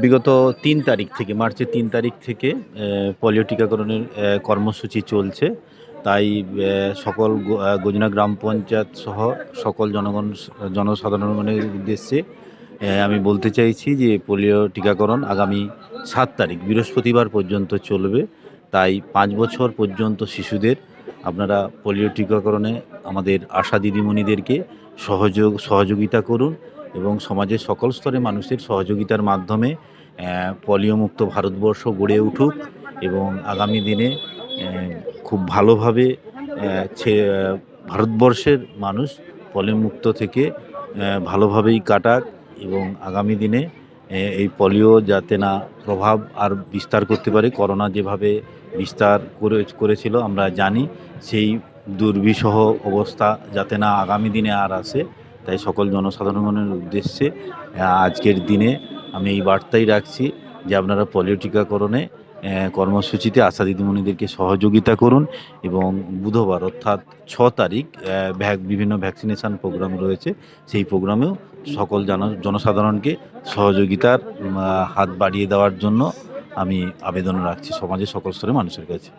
বিগত ৩ তারিখ থেকে মার্চের ৩ তারিখ থেকে পোলিও টিকাকরণের কর্মসূচি চলছে। তাই সকল গজনা গ্রাম পঞ্চায়েত সহ সকল জনসাধারণের উদ্দেশ্যে আমি বলতে চাইছি যে পোলিও টিকাকরণ আগামী ৭ তারিখ বৃহস্পতিবার পর্যন্ত চলবে। তাই ৫ বছর পর্যন্ত শিশুদের আপনারা পোলিও টিকাকরণে আমাদের আশা দিদিমণিদেরকে সহযোগিতা করুন এবং সমাজের সকল স্তরের মানুষের সহযোগিতার মাধ্যমে পোলিওমুক্ত ভারতবর্ষ গড়ে উঠুক এবং আগামী দিনে খুব ভালোভাবে ভারতবর্ষের মানুষ পোলিওমুক্ত থেকে ভালোভাবেই কাটাক এবং আগামী দিনে এই পোলিও যাতে না প্রভাব আর বিস্তার করতে পারে। করোনা যেভাবে বিস্তার করেছিল আমরা জানি, সেই দুর্বিষহ অবস্থা যাতে না আগামী দিনে আর আসে। তাই সকল জনসাধারণের উদ্দেশ্যে আজকের দিনে আমি এই বার্তাই রাখছি যে আপনারা পোলিও টিকাকরণে কর্মসূচিতে আশা দিদিমণিদেরকে সহযোগিতা করুন এবং বুধবার অর্থাৎ ৬ তারিখ বিভিন্ন ভ্যাকসিনেশান প্রোগ্রাম রয়েছে, সেই প্রোগ্রামেও সকল জনসাধারণকে সহযোগিতার হাত বাড়িয়ে দেওয়ার জন্য আমি আবেদন রাখছি সমাজের সকল স্তরের মানুষের কাছে।